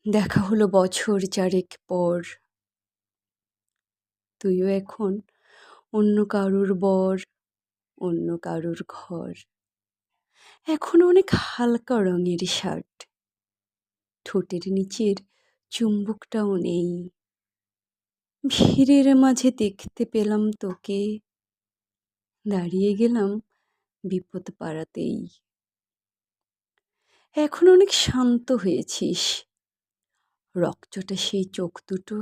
দেখা হলো বছর চারেক পর। তুইও এখন অন্য কারুর বর, অন্য কারুর ঘর। এখন অনেক হালকা রঙের শার্ট, ঠোঁটের নিচের চুম্বকটাও নেই। ভিড়ের মাঝে দেখতে পেলাম তোকে, দাঁড়িয়ে গেলাম বিপদ পাড়াতেই। এখন অনেক শান্ত হয়েছিস, রকচটা সেই চোখ দুটো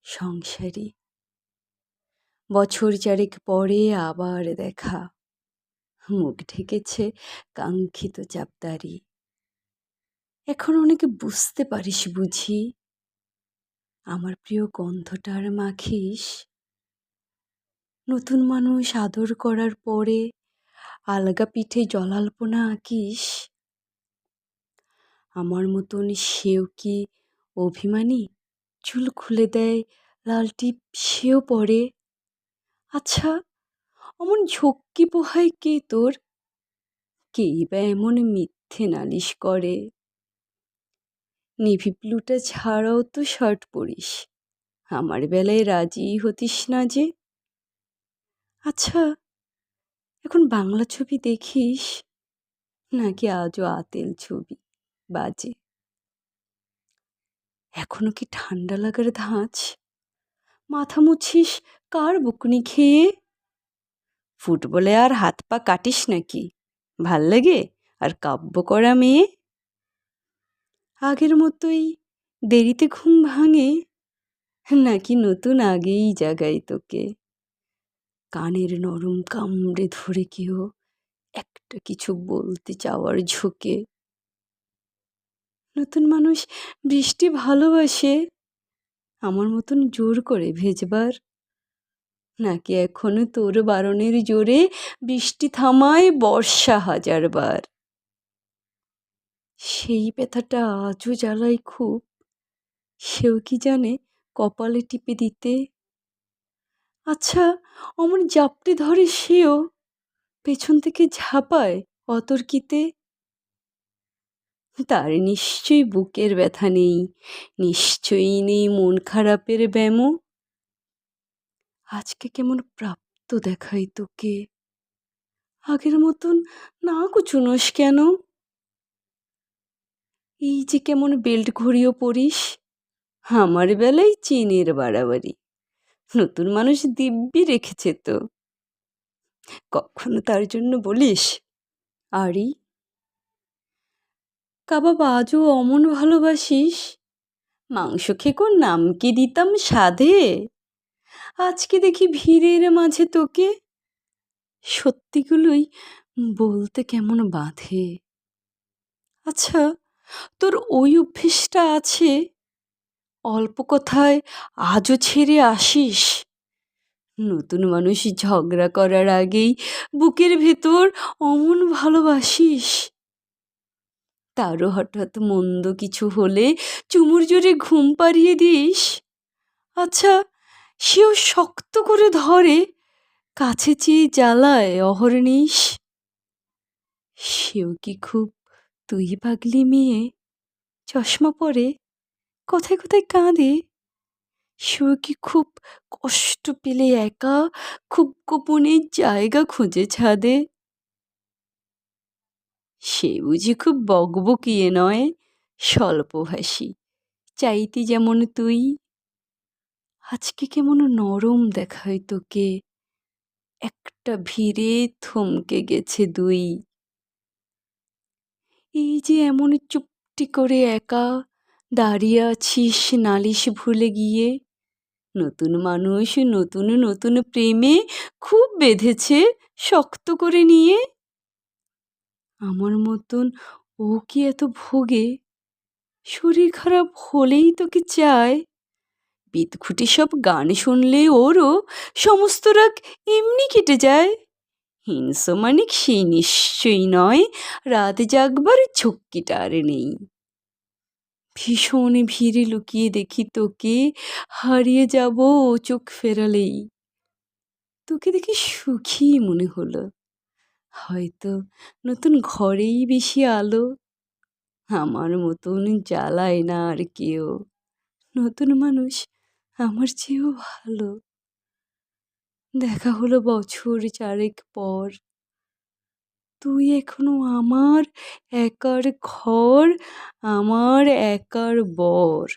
সংসারী। বছর চারেক পরে আবার দেখা, মুখ ঢেকেছে কাঙ্ক্ষিত চাপদারি। এখন অনেকে বুঝতে পারিস বুঝি, আমার প্রিয় গন্ধটা আর মাখিস। নতুন মানুষ আদর করার পরে আলগা পিঠে জলাল্পনা আঁকিস। আমার মতন সেও কি অভিমানী, চুল খুলে দেয় লাল টিপ সেও পরে। আচ্ছা, অমন ঝক্কি পোহায় কে তোর? কেই বা এমন মিথ্যে নালিশ করে? নেভি ব্লুটা ছাড়াও তো শার্ট পরিস, আমার বেলায় রাজি হতিস না যে। আচ্ছা, এখন বাংলা ছবি দেখিস নাকি আজও আতেল ছবি বাজে? এখনো কি ঠান্ডা লাগার ধাঁচ? মাথা মুছিস কার বকুনি খেয়ে? ফুটবলে আর হাত পা কাটিস নাকি? ভাল লাগে আর কাব্য করা মেয়ে? আগের মতোই দেরিতে ঘুম ভাঙে, নাকি নতুন আগেই জাগাই তোকে? কানের নরম কামড়ে ধরে কেউ একটা কিছু বলতে চাওয়ার ঝোঁকে। নতুন মানুষ বৃষ্টি ভালোবাসে আমার মতন জোর করে ভেজবার, নাকি এখনো তোর বারণের জোরে বৃষ্টি থামায় বর্ষা হাজারবার? সেই ব্যথাটা আজও জ্বালায় খুব, সেও কি জানে কপালে টিপে দিতে? আচ্ছা, অমন জাপটে ধরে সেও, পেছন থেকে ঝাঁপায় অতর্কিতে। তার নিশ্চয়ই বুকের ব্যথা নেই, নিশ্চয়ই নেই মন খারাপের ব্যামো। আজকে কেমন প্রাপ্ত দেখাই তোকে, আগের মতন না কুচুনোস কেন? এই যে কেমন বেল্ট ঘড়িও পরিস, আমার বেলায় চেনের বাড়াবাড়ি। নতুন মানুষ দিব্যি রেখেছে তো, কখনো তার জন্য বলিস আরি? কাবাব আজও অমন ভালোবাসিস? মাংস খেকোর নাম কি দিতাম সাধে, আজকে দেখি ভিড়ের মাঝে তোকে সত্যিগুলোই বলতে কেমন বাধে। আচ্ছা, তোর ওই অভ্যেসটা আছে, অল্প কথায় আজও ছেড়ে আসিস। নতুন মানুষ ঝগড়া করার আগেই বুকের ভেতর অমন ভালোবাসিস। তারও হঠাৎ মন্দ কিছু হলে চুমুর জোরে ঘুম পাড়িয়ে দিস। আচ্ছা, সেও শক্ত করে ধরে, কাছে চেয়ে জ্বালায় অহর্নিশ। সেও কি খুব তুই পাগলি মেয়ে, চশমা পরে, কোথায় কোথায় কাঁদে? সেও কি খুব কষ্ট পেলে একা খুব গোপনে জায়গা খুঁজে ছাদে? সে বুঝি খুব বকবকিয়ে নয়, স্বল্পভাষী, চাইতি যেমন তুই। আজকে কেমন নরম দেখায় তোকে, একটা ভিড়ে থমকে গেছে দুই। এই যে এমন চুপটি করে একা দাঁড়িয়ে আছিস নালিশ ভুলে গিয়ে। নতুন মানুষ নতুন নতুন প্রেমে খুব বেঁধেছে শক্ত করে নিয়ে। আমার মতন ও কি এত ভোগে? শরীর খারাপ হলেই তোকে চায়। বিদঘুটে সব গান শুনলে ওরও সমস্ত রাগ এমনি কেটে যায়। হিংস্রমানিক সেই নিশ্চয়ই নয়, রাত জাগবার ঝক্কিটা আর নেই। ভীষণ ভিড়ে লুকিয়ে দেখি তোকে, হারিয়ে যাব ও চোখ ফেরালেই। তোকে দেখে সুখী মনে হলো, হয়তো নতুন ঘরেই বেশি আলো। আমার মতন জ্বালায় না আর কেউ। নতুন মানুষ আমার চেয়েও ভালো। দেখা হলো বছর 4 পর। তুই এখনো আমার একার ঘর, আমার একার বর।